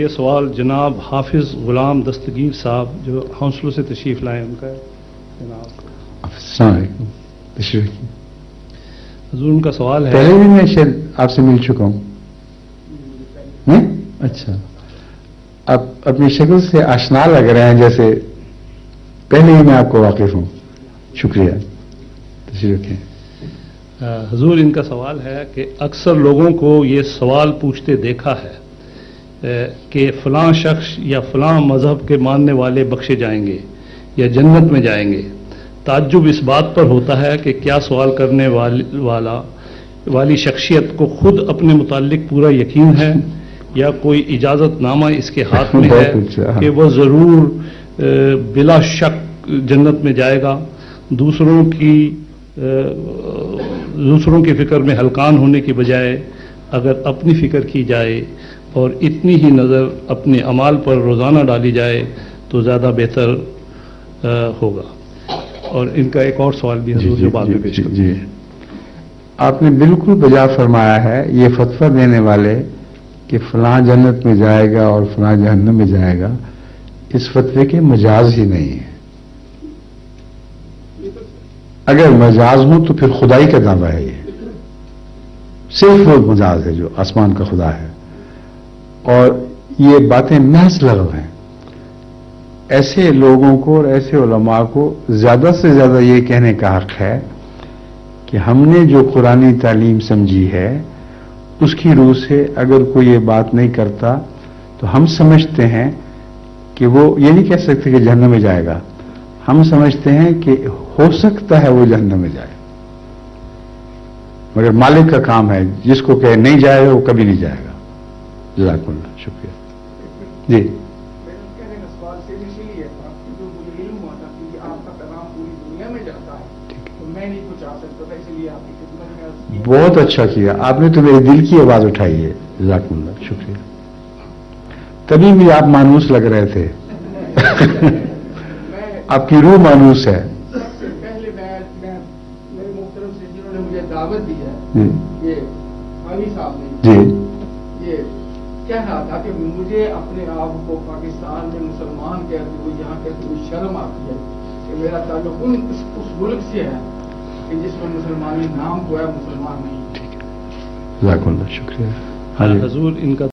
یہ سوال جناب حافظ غلام دستگیر صاحب جو حوصلوں سے تشریف لائے ان کا ہے. جناب السلام علیکم. تشریف حضور ان کا سوال ہے. پہلے بھی میں شاید آپ سے مل چکا ہوں. اچھا، آپ اپنی شکل سے آشنا لگ رہے ہیں جیسے پہلے ہی میں آپ کو واقف ہوں. شکریہ. تشریف رکھیں. حضور ان کا سوال ہے کہ اکثر لوگوں کو یہ سوال پوچھتے دیکھا ہے کہ فلاں شخص یا فلاں مذہب کے ماننے والے بخشے جائیں گے یا جنت میں جائیں گے. تعجب اس بات پر ہوتا ہے کہ کیا سوال کرنے والی شخصیت کو خود اپنے متعلق پورا یقین ہے یا کوئی اجازت نامہ اس کے ہاتھ میں ہے کہ وہ ضرور بلا شک جنت میں جائے گا. دوسروں کی فکر میں ہلکان ہونے کی بجائے اگر اپنی فکر کی جائے اور اتنی ہی نظر اپنے اعمال پر روزانہ ڈالی جائے تو زیادہ بہتر ہوگا. اور ان کا ایک اور سوال بھی حضور جو بعد میں پیش کرتے ہیں. آپ نے بالکل بجا فرمایا ہے. یہ فتویٰ دینے والے کہ فلاں جنت میں جائے گا اور فلاں جہنم میں جائے گا، اس فتوے کے مجاز ہی نہیں ہے. اگر مجاز ہو تو پھر خدائی کا دعویٰ ہے. یہ صرف وہ مجاز ہے جو آسمان کا خدا ہے، اور یہ باتیں محض لغو ہیں. ایسے لوگوں کو اور ایسے علماء کو زیادہ سے زیادہ یہ کہنے کا حق ہے کہ ہم نے جو قرآنی تعلیم سمجھی ہے اس کی روح سے اگر کوئی یہ بات نہیں کرتا تو ہم سمجھتے ہیں کہ وہ یہ نہیں کہہ سکتے کہ جہنم میں جائے گا. ہم سمجھتے ہیں کہ ہو سکتا ہے وہ جہنم میں جائے، مگر مالک کا کام ہے. جس کو کہ نہیں جائے گا وہ کبھی نہیں جائے گا. جزاک اللہ. شکریہ. جی بہت اچھا کیا آپ نے، تو میرے دل کی آواز اٹھائی ہے. جزاک اللہ. شکریہ. تبھی بھی آپ مانوس لگ رہے تھے. آپ کی روح مانوس ہے. پہلے میرے محترم سے جنہوں نے مجھے دعوت دی ہے، یہ خانی صاحب نے جی یہ کہہ رہا تھا کہ مجھے اپنے آپ کو پاکستان میں مسلمان کہتے ہوئے یہاں کہتے ہوئے شرم آتی ہے کہ میرا تعلق اس ملک سے ہے کہ جس میں مسلمانی نام کو ہے، مسلمان نہیں. جزاک اللہ. شکریہ. حضور ان کا